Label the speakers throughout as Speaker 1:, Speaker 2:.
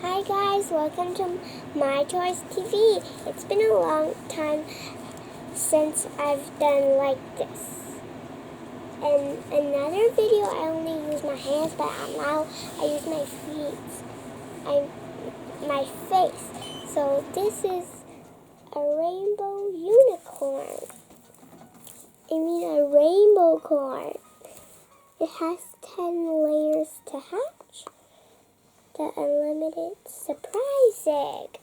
Speaker 1: Hi guys, welcome to myToyS TV. It's been a long time since I've done like this. In another video I only use my hands, but now I use my feet. My face. So this is a rainbow unicorn. A rainbocorn. It has 10 layers to hatch. The unlimited surprise egg.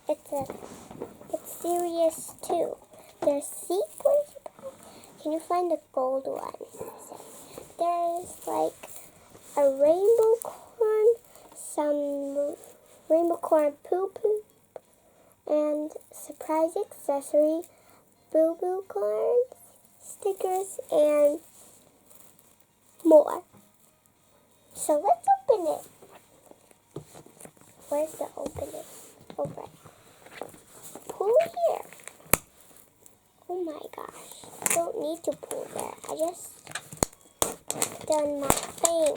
Speaker 1: It's serious too. There's sequins. Can you find the gold one? There's like a rainbocorn, some rainbocorn poo-poo, and surprise accessory, boo-boocorns, stickers, and more. So let's open it. Where's the opening? Oh, right. Pull here. Oh my gosh. Don't need to pull there. I just done my thing.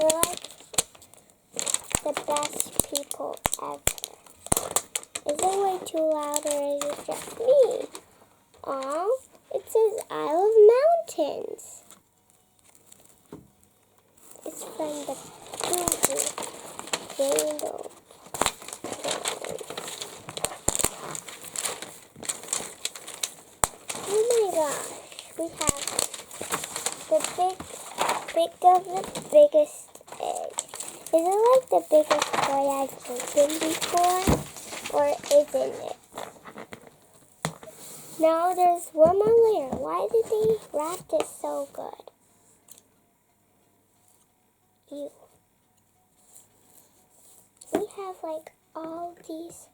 Speaker 1: You're like the best people ever. Is it way too loud or is it just me? Aw, it says Isle of Mountains. It's from the Rainbow. Oh my gosh, we have the big of the biggest egg. Is it like the biggest toy I've opened before, or isn't it? Now there's one more layer. Why did they wrap this so good? Ew. We have like all these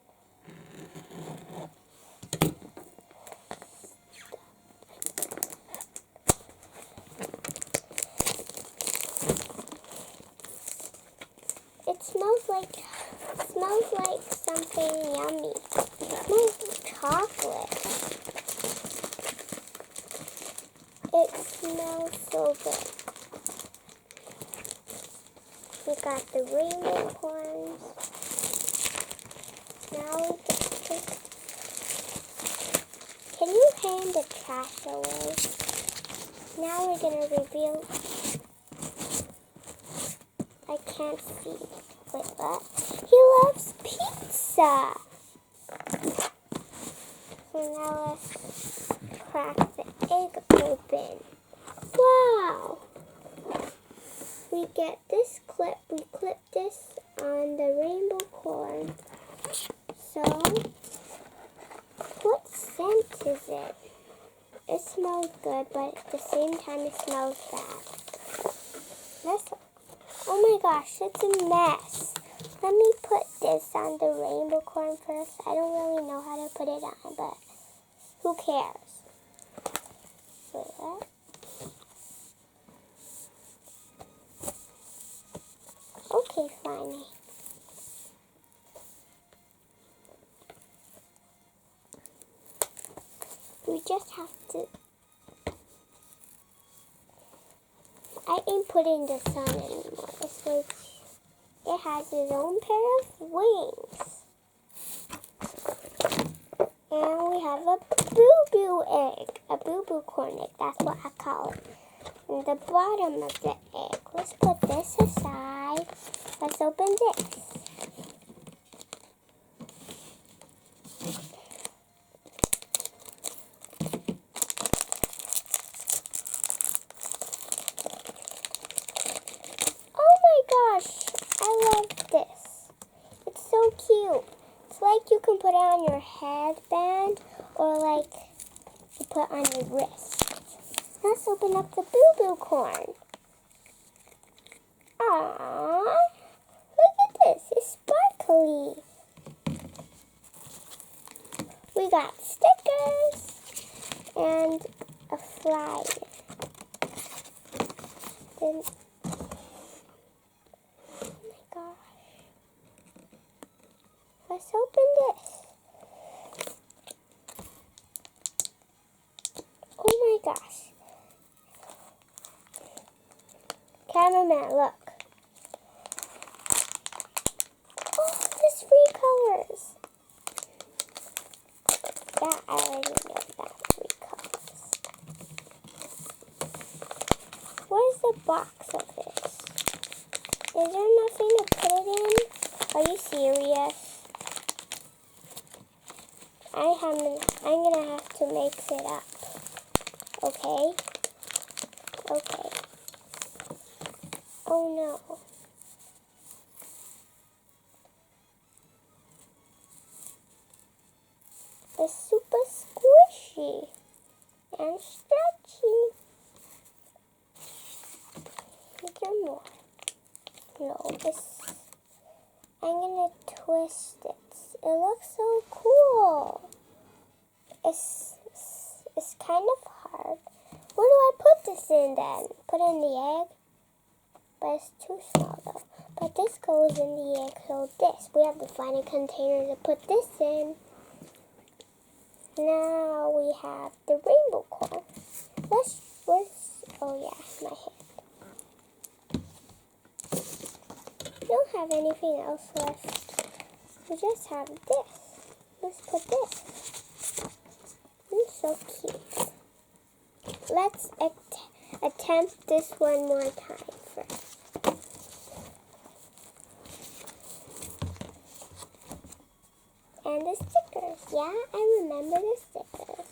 Speaker 1: It smells like something yummy. It smells like chocolate. It smells so good. We got the Rainbocorns. Now can you hand the trash away? Now we're gonna reveal. I can't see. Wait, what? He loves pizza. So now let's crack the egg open. Wow. We get this clip. We clip this on the Rainbocorn. So, what scent is it? It smells good, but at the same time it smells bad. Oh my gosh, it's a mess. Let me put this on the Rainbocorn first. I don't really know how to put it on, but who cares? Wait, what? Okay, fine. We just have to... I ain't putting this on anymore. It has its own pair of wings. And we have a boo-boo egg. A boo-boocorn egg. That's what I call it. And the bottom of the egg. Let's put this aside. Let's open this. I love this. It's so cute. It's like you can put it on your headband or like you put on your wrist. Let's open up the boo-boocorn. Aww. Look at this. It's sparkly. We got stickers and a flyer. Then let's open this. Oh my gosh. Cameraman, look. box of this. Is there nothing to put it in? Are you serious? I'm gonna have to mix it up. Okay? Okay. Oh no. It's super squishy and stretchy. Is there more? No, I'm gonna twist it. It looks so cool. It's kind of hard. Where do I put this in then? Put in the egg? But it's too small though. But this goes in the egg, so this. We have to find a container to put this in. Now we have the rainbow corn. Oh yeah, my hand. We don't have anything else left. We just have this. Let's put this. It's so cute. Let's attempt this one more time first. And the stickers. Yeah, I remember the stickers.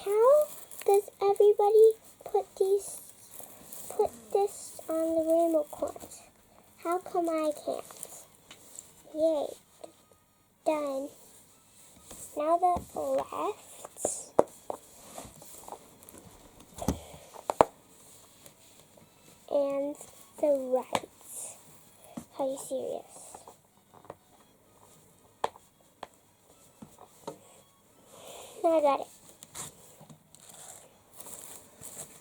Speaker 1: How does everybody put this on the rainbow corns? How come I can't? Yay. Done. Now the left. And the right. Are you serious? Now I got it.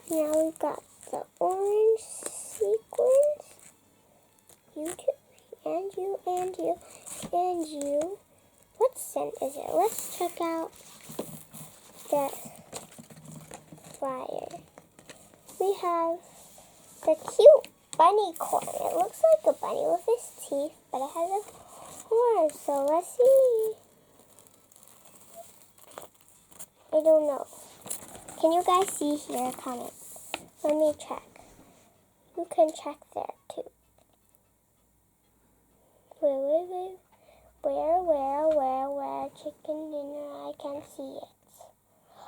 Speaker 1: Now we've got the orange sequins. You too. And you, and you, and you. What scent is it? Let's check out the flyer. We have the cute bunny corn. It looks like a bunny with his teeth, but it has a horn. So let's see. I don't know. Can you guys see here? Comment. Let me check. You can check there too. Where? Chicken dinner. I can see it.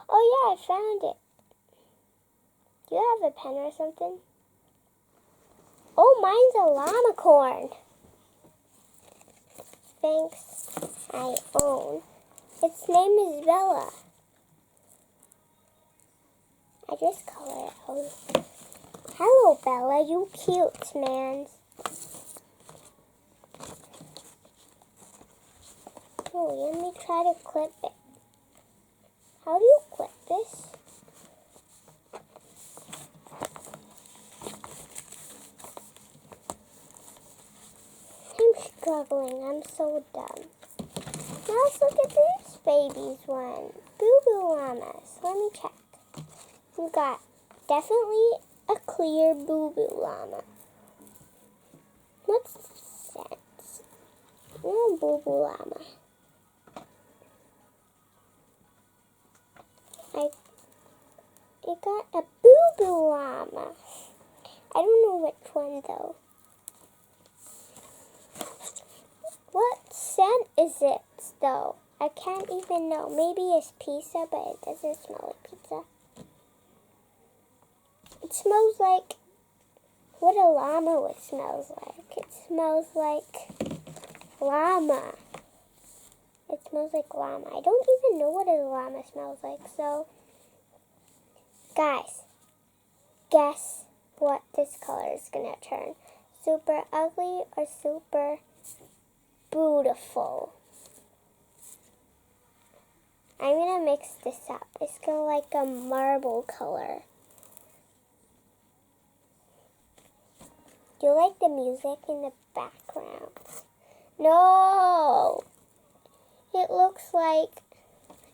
Speaker 1: Oh yeah, I found it. Do you have a pen or something? Oh, mine's a llama corn. Thanks, I own. Its name is Bella. I just color it out. Hello, Bella. You cute, man. Oh, let me try to clip it. How do you clip this? I'm struggling. I'm so dumb. Now let's look at this baby's one. Boo-boo llamas. Let me check. We got definitely a clear boo-boo llama. What's the sense? No boo-boo llama. I got a boo-boo llama. I don't know which one though. What scent is it though? I can't even know. Maybe it's pizza, but it doesn't smell like pizza. It smells like what a llama smells like. It smells like llama. It smells like llama. I don't even know what a llama smells like. So, guys, guess what this color is going to turn. Super ugly or super beautiful? I'm going to mix this up. It's going to like a marble color. Do you like the music in the background? No! It looks like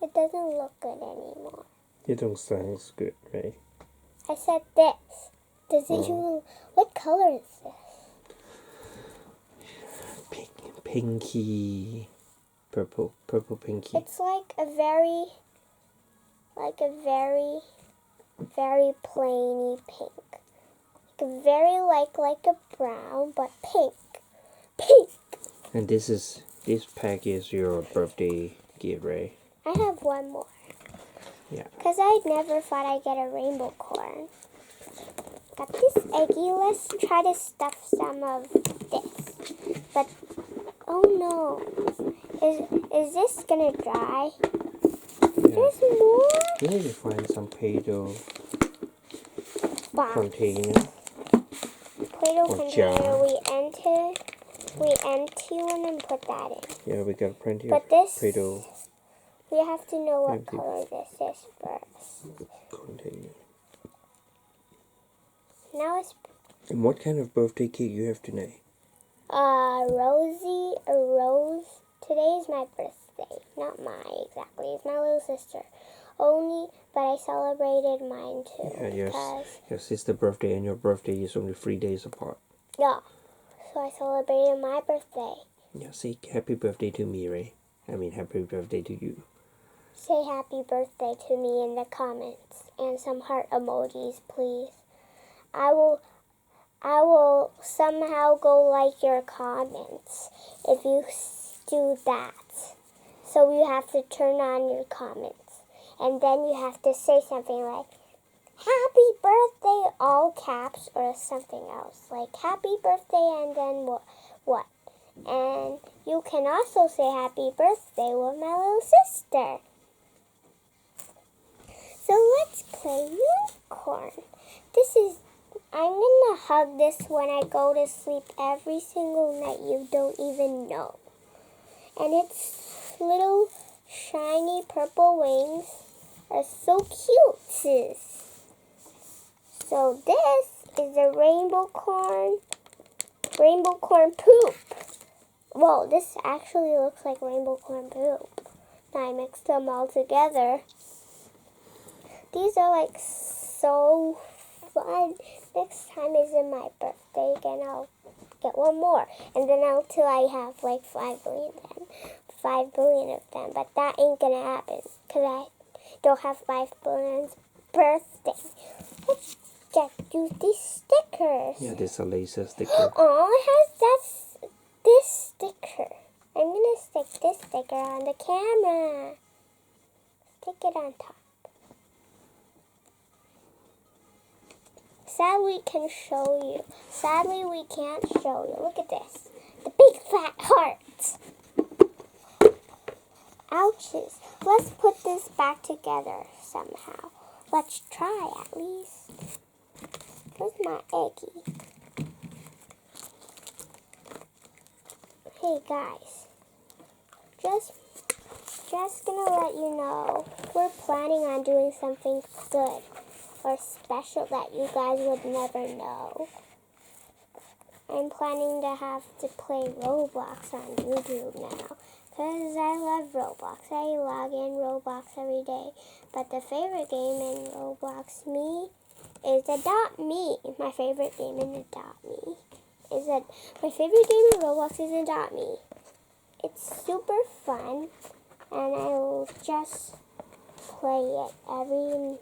Speaker 1: it doesn't look good anymore.
Speaker 2: It don't sound good, right?
Speaker 1: I said this. Does it even... What color is this?
Speaker 2: Pinky. Purple pinky.
Speaker 1: It's like a very like a very, very plainy pink. Very like a brown, but pink. Pink!
Speaker 2: And this pack is your birthday gift, right?
Speaker 1: I have one more.
Speaker 2: Yeah.
Speaker 1: Because I never thought I'd get a rainbow corn. Got this eggy. Let's try to stuff some of this. But, oh no. Is this gonna dry?
Speaker 2: Yeah.
Speaker 1: There's more?
Speaker 2: You need to find some Play-Doh
Speaker 1: Box.
Speaker 2: container.
Speaker 1: Play-Doh
Speaker 2: Or
Speaker 1: container.
Speaker 2: jar.
Speaker 1: We empty one and put that in.
Speaker 2: Yeah, we got plenty
Speaker 1: But
Speaker 2: of
Speaker 1: this,
Speaker 2: Play-Doh
Speaker 1: we have to know what
Speaker 2: empty
Speaker 1: color this is first.
Speaker 2: container.
Speaker 1: Now it's
Speaker 2: And what kind of birthday cake you have tonight?
Speaker 1: Rosie, a rose. Today is my birthday. Not mine exactly. It's my little sister. But I celebrated mine too.
Speaker 2: Yeah, your sister's birthday and your birthday is only 3 days apart.
Speaker 1: Yeah. So I celebrated my birthday.
Speaker 2: Yeah, say happy birthday to me, Ray. I mean, happy birthday to you.
Speaker 1: Say happy birthday to me in the comments. And some heart emojis, please. I will somehow go like your comments if you do that. So you have to turn on your comments. And then you have to say something like, happy birthday, all caps, or something else. Like, happy birthday, and then what? And you can also say happy birthday with my little sister. So let's play unicorn. I'm gonna hug this when I go to sleep every single night. You don't even know. And its little shiny purple wings are so cute. So this is a rainbocorn poop. Whoa, this actually looks like rainbocorn poop. Now I mixed them all together. These are like so fun. Next time is in my birthday again. I'll get one more. And then until I have like 5 billion of them. But that ain't gonna happen because I don't have 5 billion's birthday. Let's just use these stickers.
Speaker 2: Yeah, this is a laser sticker.
Speaker 1: Oh, it has this sticker. I'm gonna stick this sticker on the camera. Stick it on top. Sadly, we can't show you. Look at this. The big fat heart. Ouches. Let's put this back together somehow. Let's try at least. Where's my eggie? Hey guys. Just gonna let you know, we're planning on doing something good or special that you guys would never know. I'm planning to have to play Roblox on YouTube now. Because I love Roblox. I log in Roblox every day. But the favorite game in Roblox is Adopt Me. My favorite game in Adopt Me is Adopt Me. It's super fun. And I will just play it every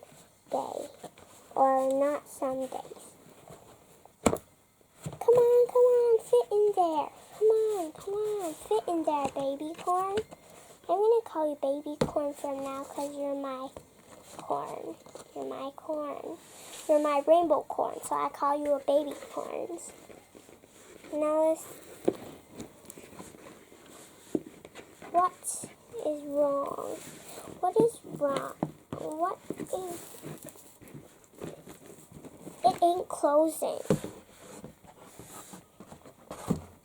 Speaker 1: day. Or not some days. Come on, fit in there. Come on, fit in there, baby corn. I'm going to call you baby corn from now because you're my corn. You're my corn. You're my rainbow corn, so I call you a baby corns. Now let's... What is wrong? What is wrong? What is... It ain't closing.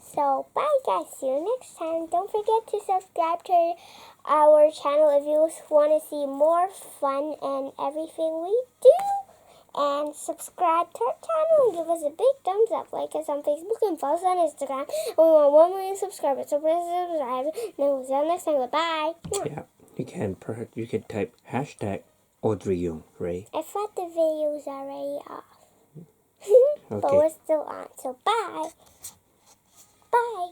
Speaker 1: So, bye guys. See you next time. Don't forget to subscribe to our channel if you want to see more fun and everything we do. And subscribe to our channel and give us a big thumbs up. Like us on Facebook and follow us on Instagram. And we want 1 million subscribers. So please subscribe. And then we'll see you next time. Bye.
Speaker 2: Yeah, you can type hashtag Audrey Yung, right?
Speaker 1: I thought the video was already off.
Speaker 2: Okay.
Speaker 1: But we're still on. So bye. Bye.